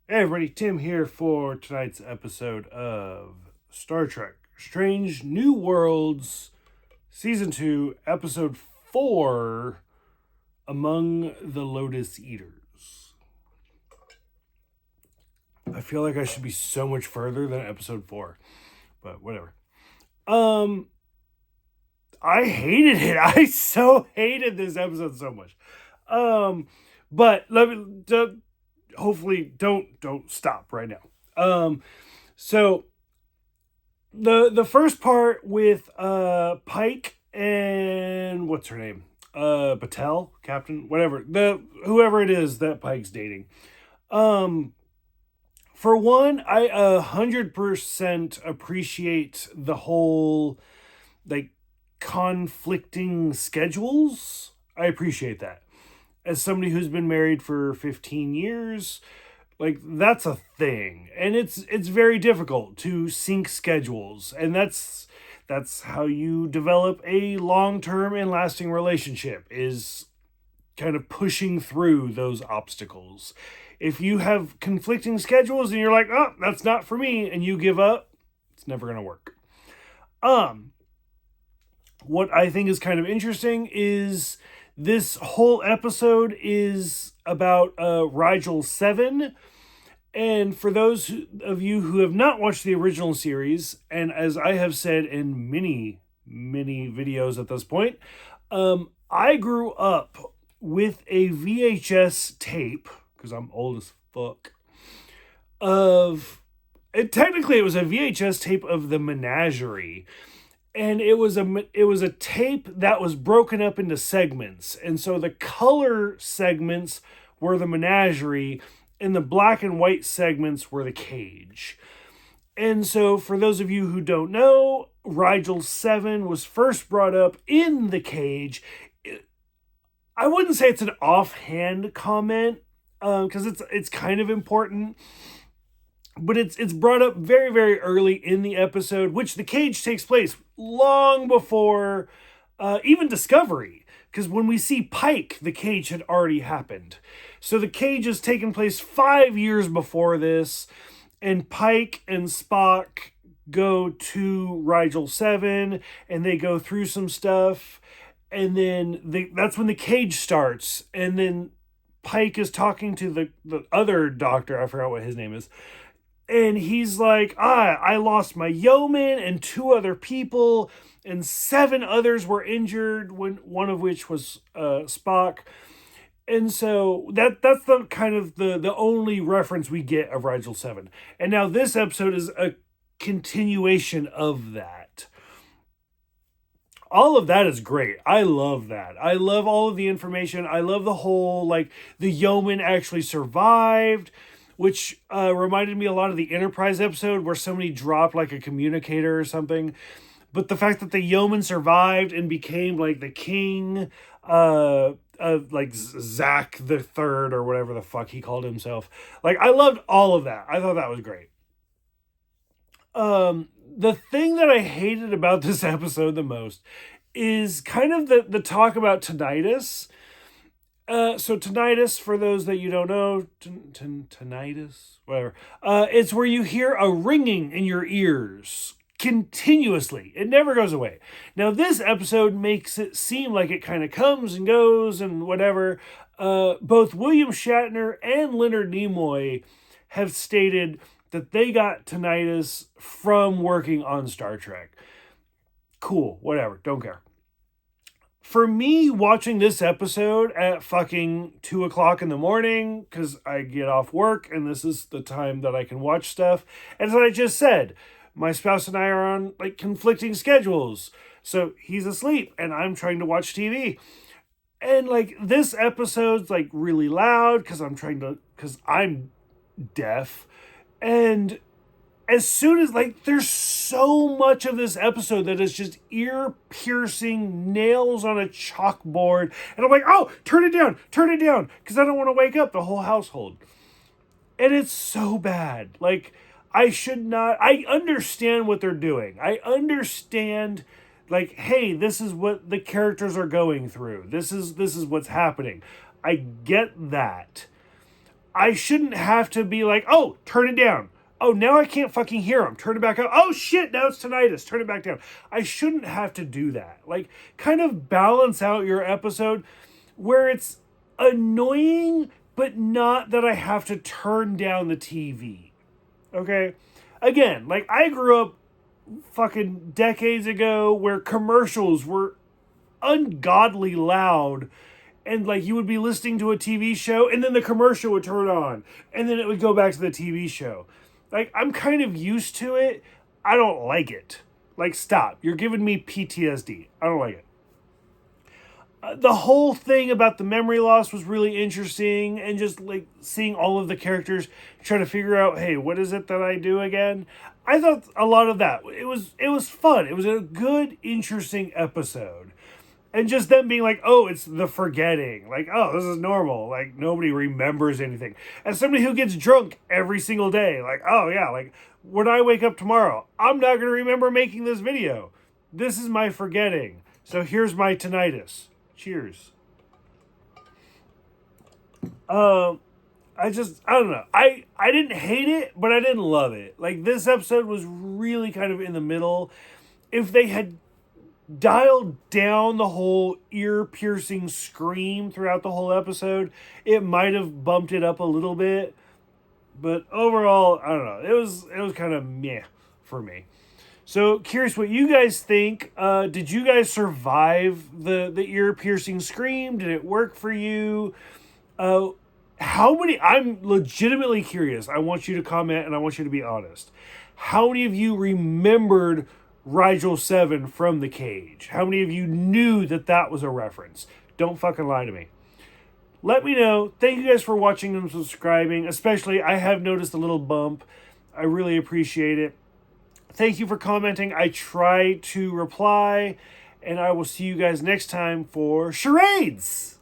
Hey everybody, Tim here for tonight's episode of Star Trek Strange New Worlds, Season 2, Episode 4, Among the Lotus Eaters. I feel like I should be so much further than Episode 4, but whatever. I hated it. I so hated this episode so much. But let me... hopefully don't stop right now. So the first part with Pike and what's her name? Batel, Captain, whatever. Whoever it is that Pike's dating. For one, I 100% appreciate the whole like conflicting schedules. I appreciate that. As somebody who's been married for 15 years, like that's a thing, and it's very difficult to sync schedules, and that's how you develop a long-term and lasting relationship, is kind of pushing through those obstacles. If you have conflicting schedules and you're like, oh, that's not for me, and you give up, it's never going to work. What I think is kind of interesting is this whole episode is about Rigel 7. And for those of you who have not watched the original series, and as I have said in many videos at this point, I grew up with a VHS tape, because I'm old as fuck, technically it was a VHS tape of the Menagerie. And it was a tape that was broken up into segments. And so the color segments were the Menagerie, and the black and white segments were the Cage. And so for those of you who don't know, Rigel 7 was first brought up in the Cage. I wouldn't say it's an offhand comment, because it's kind of important. But it's brought up very, very early in the episode, which the Cage takes place long before even Discovery. Because when we see Pike, the Cage had already happened. So the Cage has taken place 5 years before this, and Pike and Spock go to Rigel 7, and they go through some stuff, and then that's when the Cage starts, and then Pike is talking to the other doctor, I forgot what his name is, and he's like, I lost my yeoman and 2 other people, and 7 others were injured, when one of which was Spock. And so that's the kind of the only reference we get of Rigel 7. And now this episode is a continuation of that. All of that is great. I love that. I love all of the information. I love the whole, like, the yeoman actually survived, which reminded me a lot of the Enterprise episode where somebody dropped like a communicator or something. But the fact that the yeoman survived and became like the king, like Zach the Third or whatever the fuck he called himself. Like, I loved all of that. I thought that was great. The thing that I hated about this episode the most is kind of the talk about tinnitus. So tinnitus, for those that you don't know, tinnitus, whatever. It's where you hear a ringing in your ears continuously. It never goes away. Now, this episode makes it seem like it kind of comes and goes and whatever. Both William Shatner and Leonard Nimoy have stated that they got tinnitus from working on Star Trek. Cool, whatever, don't care. For me, watching this episode at fucking 2 o'clock in the morning, because I get off work and this is the time that I can watch stuff. And as I just said, my spouse and I are on like conflicting schedules. So he's asleep and I'm trying to watch TV. And like this episode's like really loud because I'm deaf. And as soon as, like, there's so much of this episode that is just ear-piercing nails on a chalkboard. And I'm like, oh, turn it down, because I don't want to wake up the whole household. And it's so bad. Like, I understand what they're doing. I understand, like, hey, this is what the characters are going through. This is what's happening. I get that. I shouldn't have to be like, oh, turn it down. Oh, now I can't fucking hear him. Turn it back up. Oh, shit, now it's tinnitus. Turn it back down. I shouldn't have to do that. Like, kind of balance out your episode where it's annoying, but not that I have to turn down the TV. Okay? Again, like, I grew up fucking decades ago where commercials were ungodly loud, and like you would be listening to a TV show and then the commercial would turn on and then it would go back to the TV show. Like, I'm kind of used to it. I don't like it. Like, stop. You're giving me PTSD. I don't like it. The whole thing about the memory loss was really interesting, and just like seeing all of the characters try to figure out, hey, what is it that I do again? I thought a lot of that. It was fun. It was a good, interesting episode. And just them being like, oh, it's the forgetting. Like, oh, this is normal. Like, nobody remembers anything. As somebody who gets drunk every single day, like, oh, yeah, like, when I wake up tomorrow, I'm not going to remember making this video. This is my forgetting. So here's my tinnitus. Cheers. I don't know. I didn't hate it, but I didn't love it. Like, this episode was really kind of in the middle. If they had dialed down the whole ear-piercing scream throughout the whole episode, it might have bumped it up a little bit. But overall, I don't know. It was kind of meh for me. So, curious what you guys think. Did you guys survive the ear-piercing scream? Did it work for you? How many... I'm legitimately curious. I want you to comment and I want you to be honest. How many of you remembered Rigel 7 from The Cage? How many of you knew that was a reference? Don't fucking lie to me. Let me know. Thank you guys for watching and subscribing. Especially, I have noticed a little bump. I really appreciate it. Thank you for commenting. I try to reply. And I will see you guys next time for charades.